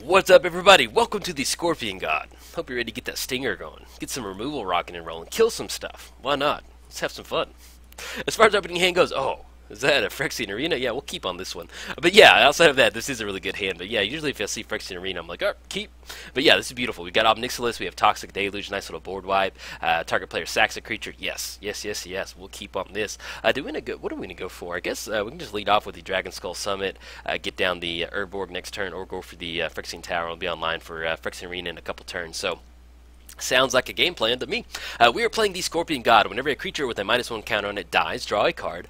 What's up, everybody? Welcome to the Scorpion God. Hope you're ready to get that stinger going. Get some removal rocking and rolling. Kill some stuff. Why not? Let's have some fun. As far as opening hand goes, oh, is that a Phyrexian Arena? Yeah, we'll keep on this one. But yeah, outside of that, this is a really good hand. But yeah, usually if I see Phyrexian Arena, I'm like, oh, keep. But yeah, this is beautiful. We've got Omnixilis, we have Toxic Deluge, nice little board wipe. Target player sacks a creature. Yes, yes, yes, yes. We'll keep on this. What are we going to go for? I guess we can just lead off with the Dragon Skull Summit, get down the Urborg next turn, or go for the Phyrexian Tower. We'll be online for Phyrexian Arena in a couple turns. So, sounds like a game plan to me. We are playing the Scorpion God. Whenever a creature with a -1 counter on it dies, draw a card.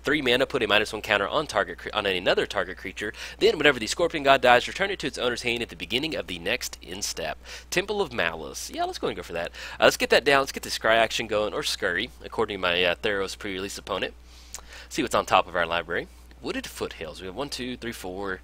3 mana, put a -1 counter on another target creature. Then, whenever the Scorpion God dies, return it to its owner's hand at the beginning of the next end step. Temple of Malice. Yeah, let's go and go for that. Let's get that down. Let's get the Scry action going, or Scurry, according to my Theros pre-release opponent. See what's on top of our library. Wooded Foothills. We have 1, 2, 3, 4.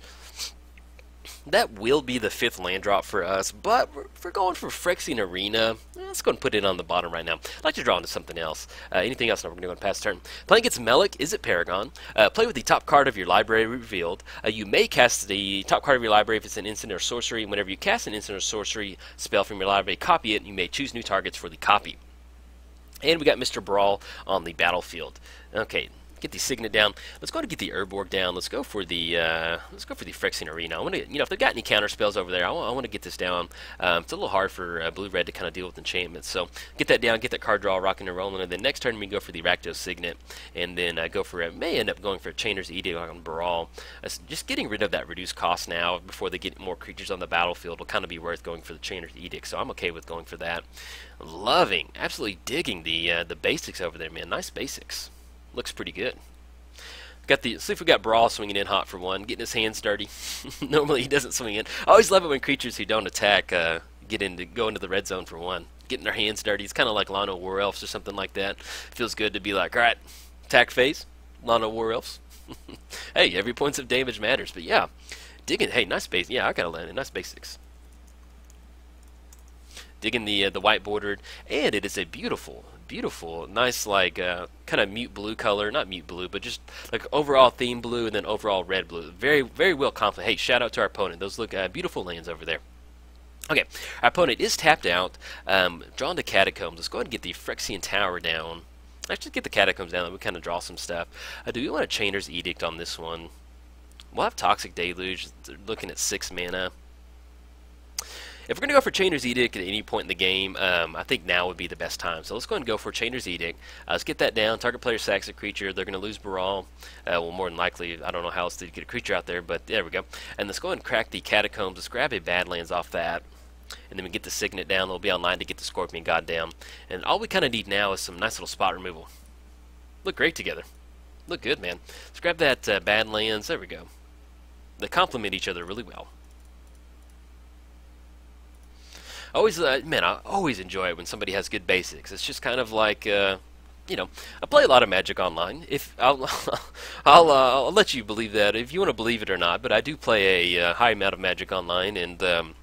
That will be the 5th land drop for us, but if we're going for Phyrexian Arena, let's go and put it on the bottom right now. I'd like to draw into something else. Anything else? No, we're going to go and pass turn. Playing against Melek, is it Paragon? Play with the top card of your library revealed. You may cast the top card of your library if it's an instant or sorcery. Whenever you cast an instant or sorcery spell from your library, copy it, and you may choose new targets for the copy. And we got Mr. Brawl on the battlefield. Okay. Get the Signet down. Let's go to get the Urborg down. Let's go for the Phyrexian Arena. I want to, if they've got any counter spells over there, I want to get this down. It's a little hard for blue-red to kind of deal with enchantments. So get that down, get that card draw rocking and rolling, and then next turn we go for the Rakdos Signet, and then go for it. May end up going for a Chainer's Edict on Brawl. Just getting rid of that reduced cost now before they get more creatures on the battlefield will kind of be worth going for the Chainer's Edict. So I'm okay with going for that. Loving, absolutely digging the basics over there, man. Nice basics. Looks pretty good. See if we got Brawl swinging in hot for one, getting his hands dirty. Normally he doesn't swing in. I always love it when creatures who don't attack go into the red zone for one, getting their hands dirty. It's kind of like Lano War Elves or something like that. Feels good to be like, all right, attack phase, Lano War Elves. Hey, every points of damage matters. But yeah, digging. Hey, nice base. Yeah, I gotta land it. Nice basics. Digging the white bordered, and it is a beautiful, nice, like kind of mute blue color, not mute blue, but just like overall theme blue and then overall red blue. Very, very well complemented. Hey, shout out to our opponent. Those look beautiful lands over there. Okay, our opponent is tapped out, drawn to Catacombs. Let's go ahead and get the Phyrexian Tower down. Let's just get the Catacombs down and we kind of draw some stuff. Do we want a Chainer's Edict on this one? We'll have Toxic Deluge. They're looking at 6 mana. If we're going to go for Chainer's Edict at any point in the game, I think now would be the best time. So let's go ahead and go for Chainer's Edict. Let's get that down. Target player sacks a creature. They're going to lose Brawl. Well, more than likely, I don't know how else to get a creature out there, but there we go. And let's go ahead and crack the Catacombs. Let's grab a Badlands off that. And then we get the Signet down. We'll be online to get the Scorpion God down. And all we kind of need now is some nice little spot removal. Look great together. Look good, man. Let's grab that Badlands. There we go. They complement each other really well. Always, man, I always enjoy it when somebody has good basics. It's just kind of like, I play a lot of Magic Online. If I'll let you believe that if you want to believe it or not. But I do play a high amount of Magic Online, and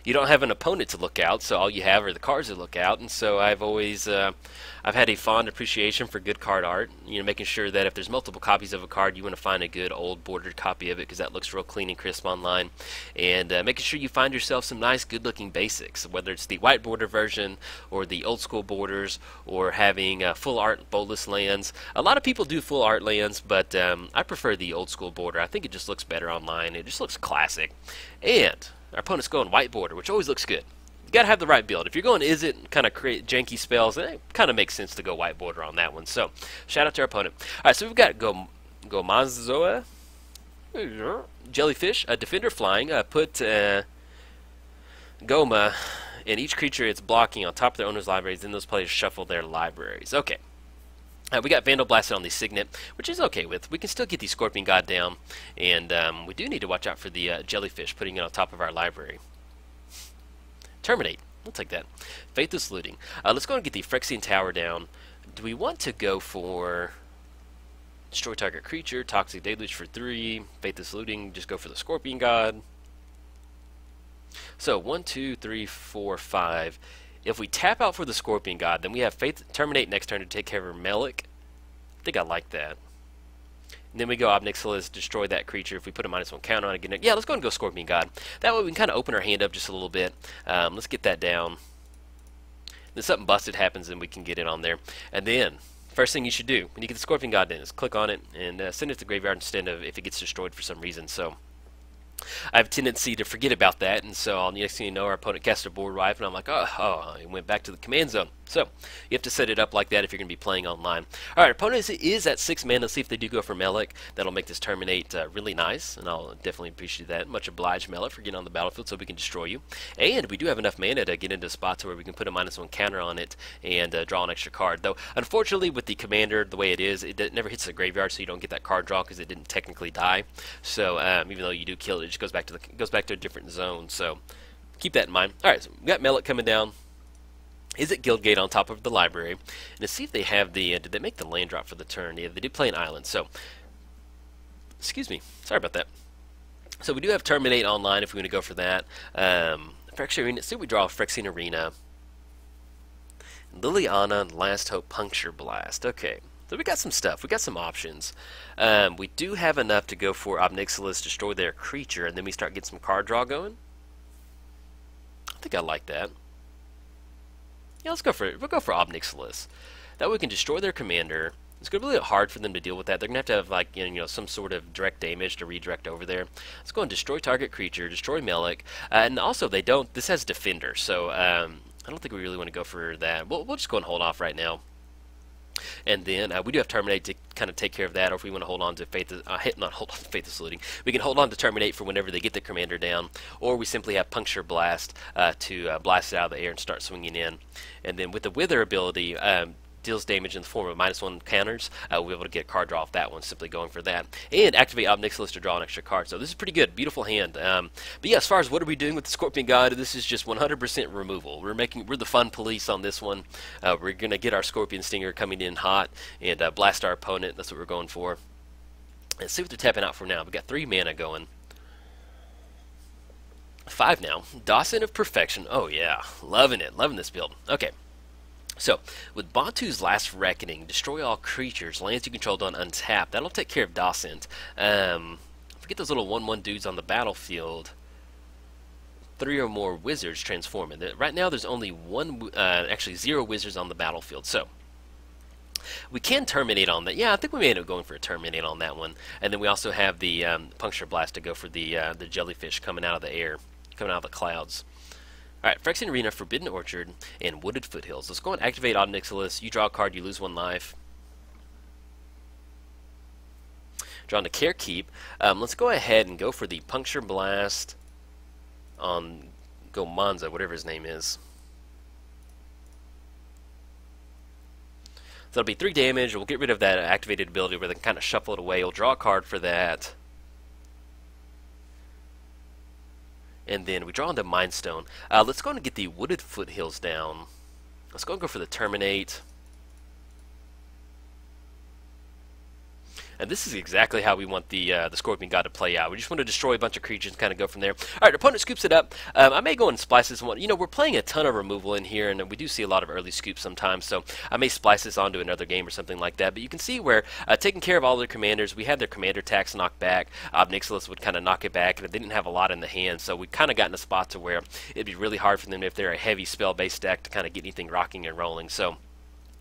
you don't have an opponent to look out, so all you have are the cards to look out. And so I've always I've had a fond appreciation for good card art. Making sure that if there's multiple copies of a card, you want to find a good old bordered copy of it because that looks real clean and crisp online. And making sure you find yourself some nice, good-looking basics, whether it's the white border version or the old school borders, or having full art bolus lands. A lot of people do full art lands, but I prefer the old school border. I think it just looks better online. It just looks classic. And our opponent's going white border, which always looks good. You gotta have the right build. If you're going kind of create janky spells, it kind of makes sense to go white border on that one. So, shout out to our opponent. All right, so we've got Gomazoa, Jellyfish, a Defender flying. Put Goma and each creature it's blocking on top of their owner's libraries. Then those players shuffle their libraries. Okay. We got Vandal Blasted on the Signet, which is okay with. We can still get the Scorpion God down, and we do need to watch out for the Jellyfish, putting it on top of our library. Terminate. We'll take that. Faithless Looting. Let's go and get the Phyrexian Tower down. Do we want to go for destroy target creature, Toxic Deluge for 3, Faithless Looting, just go for the Scorpion God? So 1, 2, 3, 4, 5. If we tap out for the Scorpion God, then we have Terminate next turn to take care of Melek. I think I like that. And then we go Obnixilis, destroy that creature. If we put a -1 counter on it, again, yeah, let's go and go Scorpion God. That way we can kind of open our hand up just a little bit. Let's get that down. Then something busted happens and we can get it on there. And then, first thing you should do when you get the Scorpion God in is click on it and send it to the graveyard instead of if it gets destroyed for some reason. So I have a tendency to forget about that, and so next thing you know, our opponent cast a board wipe, and I'm like, oh, he went back to the command zone. So you have to set it up like that if you're going to be playing online. All right, opponent is at 6 mana. Let's see if they do go for Melek. That'll make this terminate really nice, and I'll definitely appreciate that. Much obliged, Melek, for getting on the battlefield so we can destroy you. And we do have enough mana to get into spots where we can put a -1 counter on it and draw an extra card. Though, unfortunately, with the commander, the way it is, it never hits the graveyard, so you don't get that card draw because it didn't technically die. So even though you do kill it, it just goes back to a different zone. So keep that in mind. All right, so we got Melek coming down. Is it Guildgate on top of the library? And to see if they have the did they make the land drop for the turn? Yeah, they did play an island. So excuse me, sorry about that. So we do have Terminate online if we want to go for that. Phyrexian Arena. See, we draw a Phyrexian Arena, Liliana, Last Hope, Puncture Blast. Okay. So we got some stuff. We got some options. We do have enough to go for Obnixilis, destroy their creature, and then we start getting some card draw going. I think I like that. Yeah, let's go for it. We'll go for Obnixilis. That way we can destroy their commander. It's going to be really hard for them to deal with that. They're going to have like some sort of direct damage to redirect over there. Let's go and destroy target creature, destroy Melek, and also they don't. This has Defender, so I don't think we really want to go for that. We'll just go and hold off right now. And then we do have Terminate to kind of take care of that, or if we want to hold on to Faith, not hold on to Faith of Saluting, we can hold on to Terminate for whenever they get the commander down, or we simply have Puncture Blast to blast it out of the air and start swinging in. And then with the Wither ability, deals damage in the form of -1 counters, we'll be able to get a card draw off that one, simply going for that. And activate Obnixilis to draw an extra card. So this is pretty good. Beautiful hand. But yeah, as far as what are we doing with the Scorpion God, this is just 100% removal. We're the fun police on this one. We're going to get our Scorpion Stinger coming in hot and blast our opponent. That's what we're going for. And see what they're tapping out for now. We've got 3 mana going. 5 now. Dawson of Perfection. Oh yeah. Loving it. Loving this build. Okay. So, with Bantu's Last Reckoning, destroy all creatures, lands you control don't untap. That'll take care of Dawson. Forget those little 1/1 dudes on the battlefield. 3 or more wizards transform. And right now there's only actually 0 wizards on the battlefield. So, we can Terminate on that. Yeah, I think we may end up going for a Terminate on that one. And then we also have the Puncture Blast to go for the jellyfish coming out of the air, coming out of the clouds. Alright, Phyrexian Arena, Forbidden Orchard, and Wooded Foothills. Let's go and activate Obnixilis. You draw a card, you lose 1 life. Draw into Care Keep. Let's go ahead and go for the Puncture Blast on Gomanza, whatever his name is. So that'll be 3 damage. We'll get rid of that activated ability where they can kind of shuffle it away. We'll draw a card for that. And then we draw into Mind Stone. Let's go and get the Wooded Foothills down. Let's go and go for the Terminate. And this is exactly how we want the Scorpion God to play out. We just want to destroy a bunch of creatures and kind of go from there. All right, opponent scoops it up. I may go and splice this one. We're playing a ton of removal in here, and we do see a lot of early scoops sometimes, so I may splice this onto another game or something like that. But you can see where taking care of all their commanders, we had their commander tax knocked back. Obnixilis would kind of knock it back, and they didn't have a lot in the hand, so we kind of got in a spot to where it'd be really hard for them if they're a heavy spell-based deck to kind of get anything rocking and rolling. So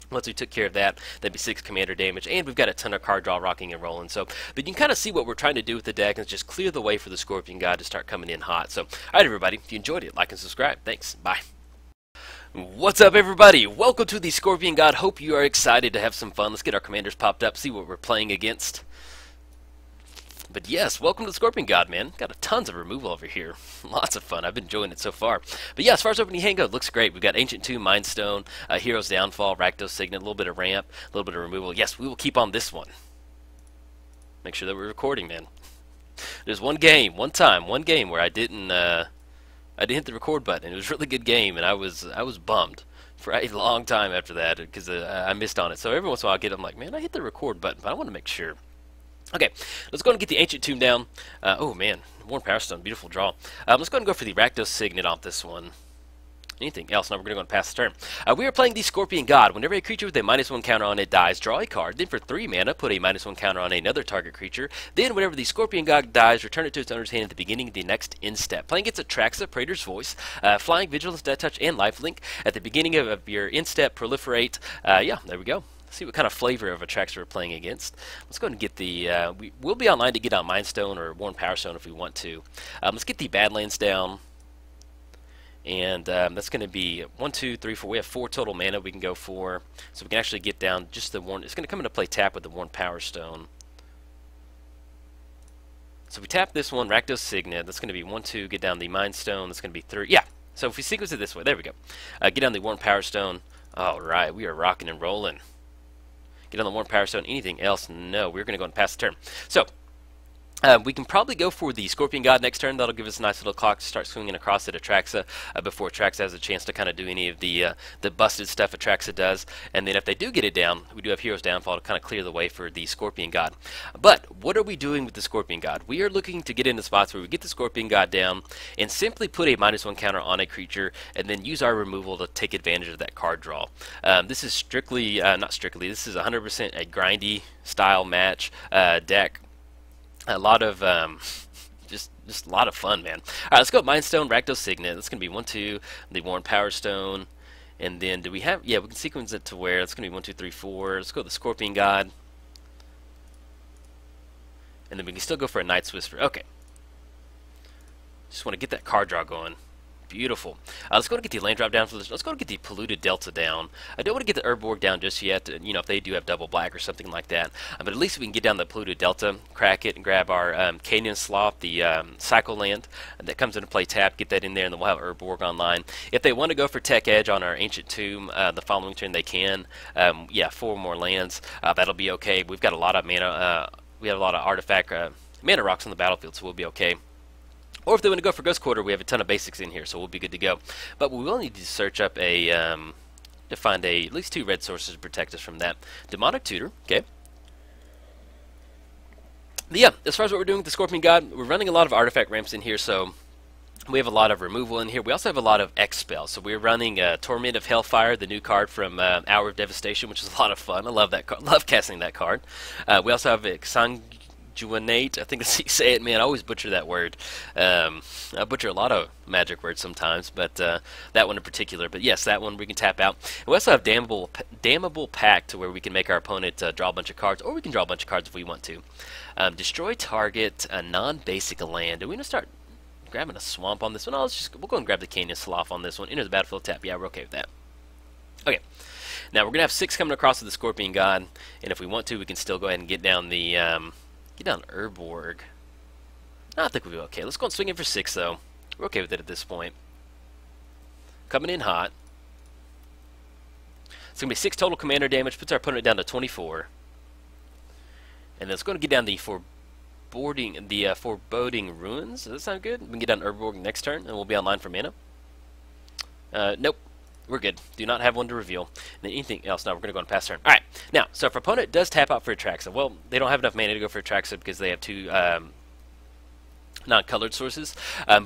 once we took care of that, that'd be 6 commander damage, and we've got a ton of card draw rocking and rolling. So, but you can kind of see what we're trying to do with the deck, and it's just clear the way for the Scorpion God to start coming in hot. So, alright everybody, if you enjoyed it, like and subscribe. Thanks. Bye. What's up everybody? Welcome to the Scorpion God. Hope you are excited to have some fun. Let's get our commanders popped up, see what we're playing against. But yes, welcome to the Scorpion God, man. Got tons of removal over here. Lots of fun. I've been enjoying it so far. But yeah, as far as opening hand goes, looks great. We've got Ancient Tomb, Mind Stone, Hero's Downfall, Rakdos Signet, a little bit of ramp, a little bit of removal. Yes, we will keep on this one. Make sure that we're recording, man. There's one game where I didn't hit the record button. It was a really good game, and I was bummed for a long time after that because I missed on it. So every once in a while I'm like, man, I hit the record button, but I want to make sure. Okay, let's go and get the Ancient Tomb down. Oh man, Worn Power Stone, beautiful draw. Let's go and go for the Rakdos Signet off this one. Anything else? Now we're going to go and pass the turn. We are playing the Scorpion God. Whenever a creature with a -1 counter on it dies, draw a card. Then for 3 mana, put a -1 counter on another target creature. Then whenever the Scorpion God dies, return it to its owner's hand at the beginning of the next end step. Playing against Atraxa, Praetor's Voice, Flying, Vigilance, Death Touch, and Lifelink. At the beginning of your end step, proliferate. Yeah, there we go. See what kind of flavor of Atraxa we're playing against. Let's go ahead and get the... we'll be online to get on Mind Stone or Worn Power Stone if we want to. Let's get the Badlands down. And that's going to be 1, 2, 3, 4. We have 4 total mana we can go for. So we can actually get down just the Worn. It's going to come into play tap with the Worn Power Stone. So we tap this one, Rakdos Signet. That's going to be 1, 2. Get down the Mind Stone. That's going to be 3. Yeah. So if we sequence it this way, there we go. Get down the Worn Power Stone. All right, we are rocking and rolling. Get on the Worn Power Stone. Anything else? No. We're going to go and pass the turn. So. We can probably go for the Scorpion God next turn. That'll give us a nice little clock to start swinging across at Atraxa before Atraxa has a chance to kind of do any of the busted stuff Atraxa does. And then if they do get it down, we do have Hero's Downfall to kind of clear the way for the Scorpion God. But what are we doing with the Scorpion God? We are looking to get into spots where we get the Scorpion God down and simply put a -1 counter on a creature and then use our removal to take advantage of that card draw. This is strictly, not strictly, this is 100% a grindy style match deck. A lot of just a lot of fun, man. All right, let's go Mind Stone, Rakdos Signet. That's gonna be 1, 2. The Worn Power Stone, and then do we have? Yeah, we can sequence it to where it's gonna be 1, 2, 3, 4. Let's go the Scorpion God, and then we can still go for a Night's Whisper. Okay. Just want to get that card draw going. Beautiful. Let's go and get the land drop down for this. Let's go and get the Polluted Delta down. I don't want to get the Urborg down just yet, you know, if they do have double black or something like that. But at least we can get down the Polluted Delta, crack it, and grab our Canyon Sloth, the Cycle Land that comes into play tap, get that in there, and then we'll have Urborg online. If they want to go for Tech Edge on our Ancient Tomb the following turn, they can. Yeah, 4 more lands. That'll be okay. We've got a lot of mana. We have a lot of artifact mana rocks on the battlefield, so we'll be okay. Or if they want to go for Ghost Quarter, we have a ton of basics in here, so we'll be good to go. But we will need to search up a, to find at least 2 red sources to protect us from that. Demonic Tutor, okay. But yeah, as far as what we're doing with the Scorpion God, we're running a lot of artifact ramps in here, so we have a lot of removal in here. We also have a lot of X spells. So we're running Torment of Hellfire, the new card from Hour of Devastation, which is a lot of fun. I love that card. Love casting that card. We also have Exsanguinate. I think that's how you say it, man. I always butcher that word. I butcher a lot of magic words sometimes, but that one in particular. But yes, that one we can tap out. And we also have Damnable Pact, to where we can make our opponent draw a bunch of cards, or we can draw a bunch of cards if we want to. Destroy target non-basic land. Are we going to start grabbing a swamp on this one? We'll go and grab the Canyon Sloth on this one. Enter the battlefield tap. Yeah, we're okay with that. Okay. Now we're gonna have 6 coming across with the Scorpion God, and if we want to, we can still go ahead and get down the Urborg. No, I think we'll be okay. Let's go and swing in for 6 though. We're okay with it at this point. Coming in hot. It's gonna be 6 total commander damage. Puts our opponent down to 24. And then it's going to get down the Foreboding Ruins. Does that sound good? We can get down Urborg next turn, and we'll be online for mana. Nope. We're good. Do not have one to reveal. And then anything else? No, we're going to go and pass turn. Alright. Now, so if our opponent does tap out for Atraxa, well, they don't have enough mana to go for Atraxa because they have 2 non-colored sources,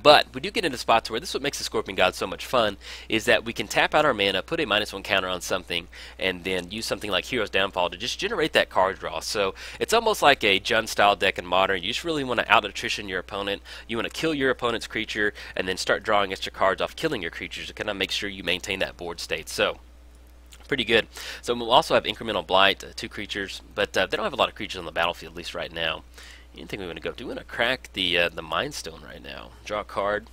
but we do get into spots where this is what makes the Scorpion God so much fun, is that we can tap out our mana, put a -1 counter on something, and then use something like Hero's Downfall to just generate that card draw. So it's almost like a Jund style deck in Modern. You just really want to out-attrition your opponent. You want to kill your opponent's creature and then start drawing extra cards off killing your creatures to kind of make sure you maintain that board state. So pretty good. So we'll also have Incremental Blight, 2 creatures, but they don't have a lot of creatures on the battlefield, at least right now. Anything we want to go? Do we want to crack the Mind Stone right now? Draw a card.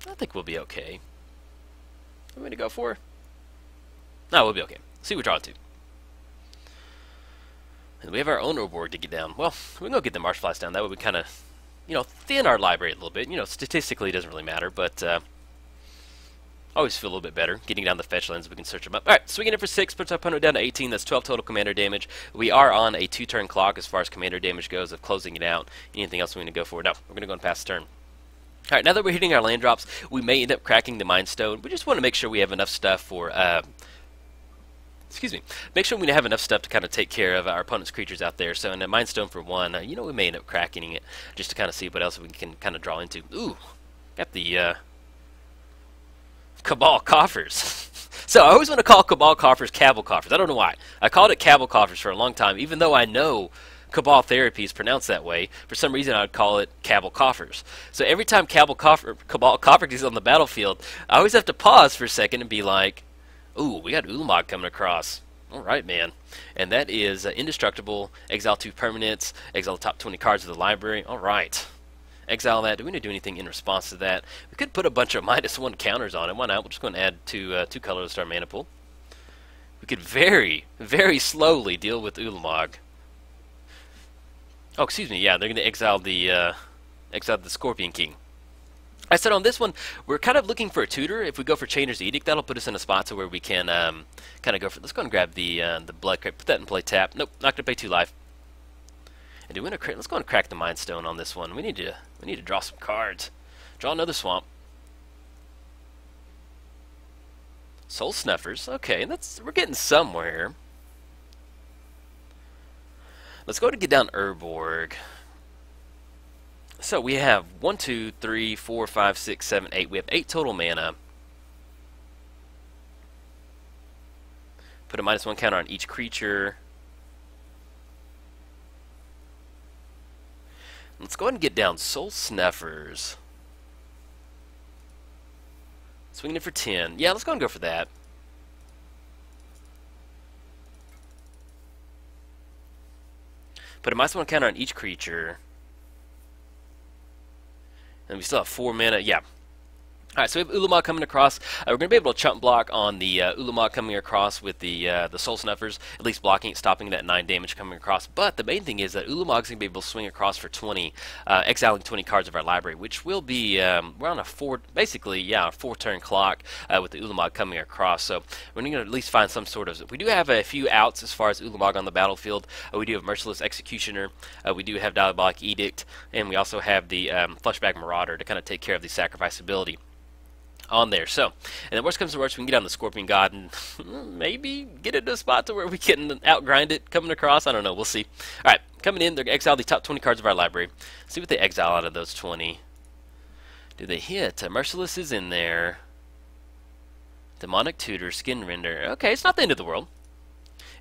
I think we'll be okay. What are we going to go for? No, we'll be okay. See what we draw 2. And we have our own Urborg to get down. Well, we can go get the Marshflies down. That way we kind of, you know, thin our library a little bit. You know, statistically it doesn't really matter, but always feel a little bit better getting down the fetch lands. We can search them up. Alright, swinging in for 6, puts our opponent down to 18. That's 12 total commander damage. We are on a 2-turn clock as far as commander damage goes of closing it out. Anything else we need to go for? No, we're going to go and pass the turn. Alright, now that we're hitting our land drops, we may end up cracking the Mind Stone. We just want to make sure we have enough stuff for, make sure we have enough stuff to kind of take care of our opponent's creatures out there. So in a Mind Stone for 1, you know, we may end up cracking it just to kind of see what else we can kind of draw into. Ooh, got the, Cabal coffers. So I always want to call Cabal coffers Cabal coffers. I don't know why. I called it Cabal coffers for a long time, even though I know Cabal therapy is pronounced that way. For some reason, I would call it Cabal coffers. So every time Cabal coffer is on the battlefield, I always have to pause for a second and be like, "Ooh, we got Ulamog coming across. All right, man." And that is indestructible. Exile 2 permanents. Exile the top 20 cards of the library. All right. Exile that. Do we need to do anything in response to that? We could put a bunch of -1 counters on it. Why not? We're just going to add two colors to our mana pool. We could very, very slowly deal with Ulamog. Oh, excuse me. Yeah, they're going to exile the Scorpion King. I said on this one, we're kind of looking for a tutor. If we go for Chainer's Edict, that'll put us in a spot to where we can kind of go for. Let's go and grab the blood. Put that in play. Tap. Nope, not going to pay 2 life. And do we want to let's go and crack the Mind Stone on this one. We need to draw some cards. Draw another swamp. Soul Snuffers. Okay, we're getting somewhere. Let's go to get down Urborg. So we have 1, 2, 3, 4, 5, 6, 7, 8. We have 8 total mana. Put a -1 counter on each creature. Let's go ahead and get down Soul Snuffers. Swinging it for 10. Yeah, let's go and go for that. Put a -1 counter on each creature. And we still have 4 mana. Yeah. Alright, so we have Ulamog coming across. We're going to be able to chump block on the Ulamog coming across with the Soul Snuffers, at least blocking it, stopping that 9 damage coming across. But the main thing is that Ulamog's going to be able to swing across for 20, exiling 20 cards of our library, which will be, we're on a 4-turn clock with the Ulamog coming across. So we're going to at least find some sort of, we do have a few outs as far as Ulamog on the battlefield. We do have Merciless Executioner, we do have Diabolic Edict, and we also have the Fleshback Marauder to kind of take care of the sacrifice ability on there. So, and then worst comes to worst, we can get on the Scorpion God and maybe get it to a spot to where we can outgrind it coming across. I don't know. We'll see. Alright, coming in, they're going to exile the top 20 cards of our library. See what they exile out of those 20. Do they hit? Merciless is in there. Demonic Tutor, Skin Render. Okay, it's not the end of the world.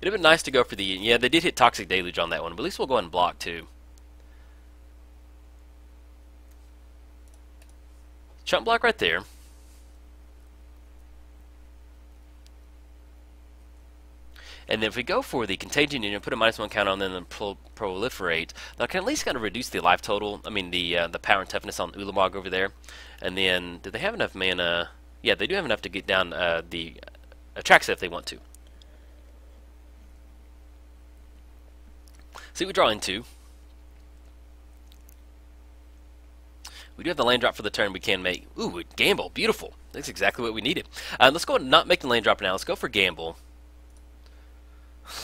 It'd have been nice to go for the... Yeah, they did hit Toxic Deluge on that one, but at least we'll go ahead and block too. Chump block right there. And then if we go for the Contagion Union, put a -1 counter on them and then proliferate, that can at least kind of reduce the life total. I mean, the power and toughness on Ulamog over there. And then, do they have enough mana? Yeah, they do have enough to get down the Atraxa if they want to. See, we draw into. We do have the land drop for the turn we can make. Ooh, Gamble. Beautiful. That's exactly what we needed. Let's go ahead and not make the land drop now. Let's go for Gamble.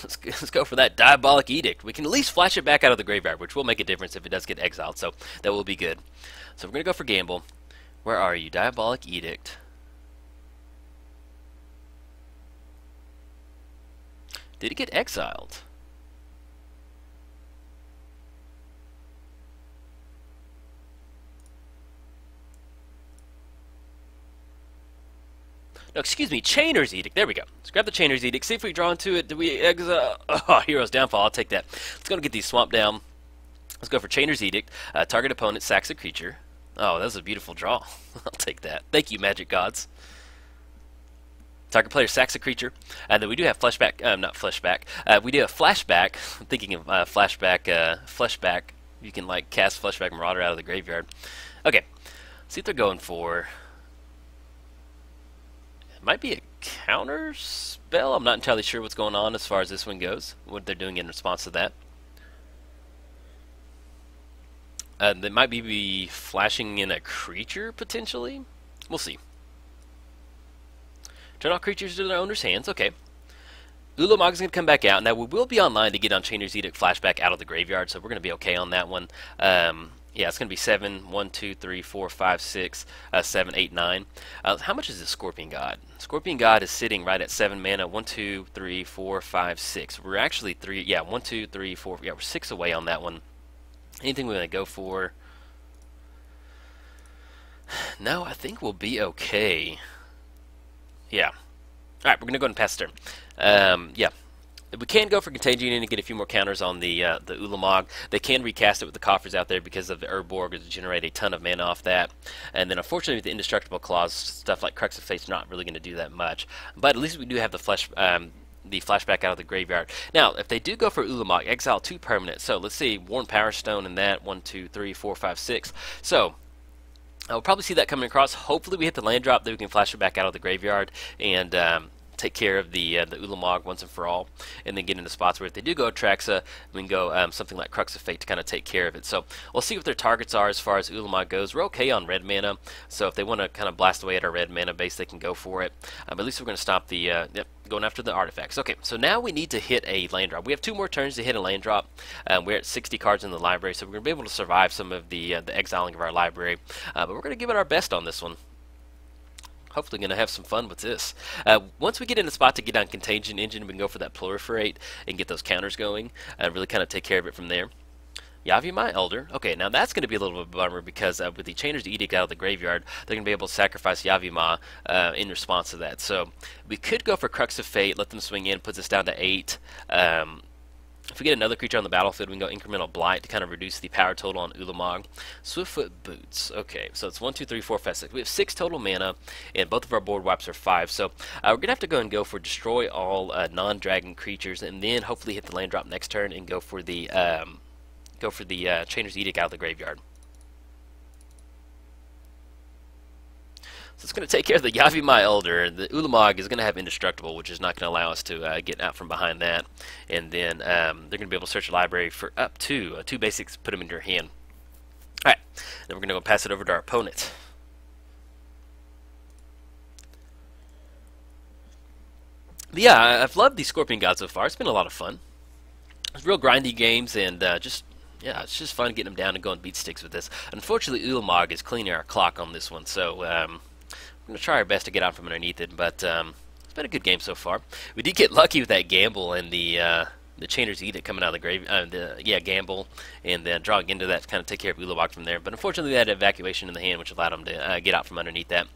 Let's go for that Diabolic Edict. We can at least flash it back out of the graveyard, which will make a difference if it does get exiled, so that will be good. So we're going to go for Gamble. Where are you? Diabolic Edict. Did it get exiled? No, excuse me, Chainer's Edict. There we go. Let's grab the Chainer's Edict. See if we draw into it. Do we exile? Oh, Hero's Downfall. I'll take that. Let's go and get these Swamp down. Let's go for Chainer's Edict. Target opponent sacks a creature. Oh, that was a beautiful draw. I'll take that. Thank you, Magic Gods. Target player sacks a creature. And then we do have Fleshback. Not Fleshback. We do have Flashback. I'm thinking of Fleshback. You can, like, cast Fleshback Marauder out of the graveyard. Okay. See what they're going for. Might be a counter spell. I'm not entirely sure what's going on as far as this one goes. What they're doing in response to that. They might be flashing in a creature, potentially. We'll see. Turn all creatures to their owner's hands. Okay. Ulamog is going to come back out. Now, we will be online to get on Chainer's Edict flashback out of the graveyard, so we're going to be okay on that one. Yeah, it's going to be 7, 1, 2, 3, 4, 5, 6, 7, 8, 9. How much is this Scorpion God? Scorpion God is sitting right at 7 mana. 1, 2, 3, 4, 5, 6. We're actually 3. Yeah, 1, 2, 3, 4. Yeah, we're 6 away on that one. Anything we're going to go for? No, I think we'll be okay. Yeah. Alright, we're going to go ahead and pass the turn. Yeah. We can go for Contagion and get a few more counters on the Ulamog. They can recast it with the coffers out there because of the Urborg, to generate a ton of mana off that. And then unfortunately with the Indestructible Claws, stuff like Crux of Fate's not really going to do that much. But at least we do have the flashback out of the graveyard. Now, if they do go for Ulamog, exile 2 permanent. So let's see, Worn Power Stone and that, 1, 2, 3, 4, 5, 6. So I'll probably see that coming across. Hopefully we hit the land drop, then we can flash it back out of the graveyard and take care of the Ulamog once and for all, and then get into spots where if they do go Atraxa, we can go something like Crux of Fate to kind of take care of it. So we'll see what their targets are as far as Ulamog goes. We're okay on red mana, so if they want to kind of blast away at our red mana base, they can go for it. But at least we're going to stop the going after the artifacts. Okay, so now we need to hit a land drop. We have 2 more turns to hit a land drop. We're at 60 cards in the library, so we're going to be able to survive some of the exiling of our library. But we're going to give it our best on this one. Hopefully going to have some fun with this. Once we get in a spot to get on Contagion Engine, we can go for that Proliferate and get those counters going and really kind of take care of it from there. Yavimai Elder. Okay, now that's going to be a little bit of a bummer because with the Chainer's Edict out of the graveyard, they're going to be able to sacrifice Yavimai in response to that. So we could go for Crux of Fate, let them swing in, puts us down to 8. If we get another creature on the battlefield, we can go Incremental Blight to kind of reduce the power total on Ulamog. Swiftfoot Boots. Okay, so it's 1, 2, 3, 4, 5, 6. We have 6 total mana, and both of our board wipes are 5. So we're going to have to go and go for Destroy all non-dragon creatures, and then hopefully hit the land drop next turn and go for the Chainer's Edict out of the graveyard. So it's going to take care of the Yavimai Elder. The Ulamog is going to have Indestructible, which is not going to allow us to get out from behind that. And then they're going to be able to search the library for up to 2 basics, put them into your hand. Alright, then we're going to go pass it over to our opponent. But yeah, I've loved the Scorpion God so far. It's been a lot of fun. It's real grindy games, and yeah, it's just fun getting them down and going beat sticks with this. Unfortunately, Ulamog is cleaning our clock on this one, so we're going to try our best to get out from underneath it, but it's been a good game so far. We did get lucky with that gamble and the Chainer's Edict coming out of the grave, gamble, and then drawing into that to kind of take care of Ulamog from there. But unfortunately, they had evacuation in the hand, which allowed them to get out from underneath that.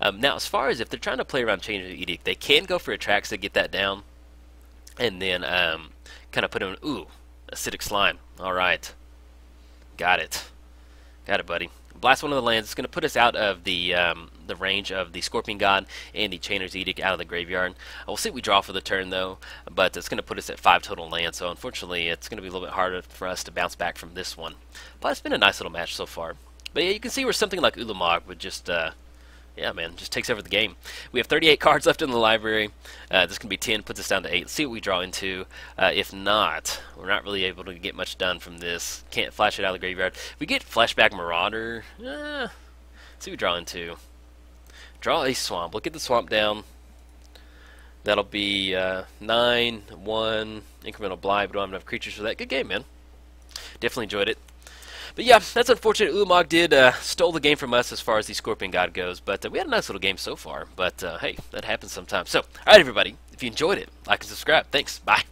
Now, as far as if they're trying to play around Chainer's Edict, they can go for Atraxa to get that down, and then kind of put them in, Acidic Slime. Alright. Got it. Got it, buddy. Blast one of the lands. It's going to put us out of the range of the Scorpion God and the Chainer's Edict out of the graveyard. We'll see what we draw for the turn, though, but it's going to put us at 5 total lands, so unfortunately it's going to be a little bit harder for us to bounce back from this one. But it's been a nice little match so far. But yeah, you can see where something like Ulamog would just... yeah, man, just takes over the game. We have 38 cards left in the library. This can be 10, puts us down to 8. Let's see what we draw into. If not, we're not really able to get much done from this. Can't flash it out of the graveyard. If we get Flashback Marauder, let's see what we draw into. Draw a Swamp. We'll get the Swamp down. That'll be 9, 1, Incremental Blight. We don't have enough creatures for that. Good game, man. Definitely enjoyed it. But yeah, that's unfortunate. Ulamog did stole the game from us as far as the Scorpion God goes, but we had a nice little game so far. But hey, that happens sometimes. So, alright everybody, if you enjoyed it, like and subscribe. Thanks. Bye.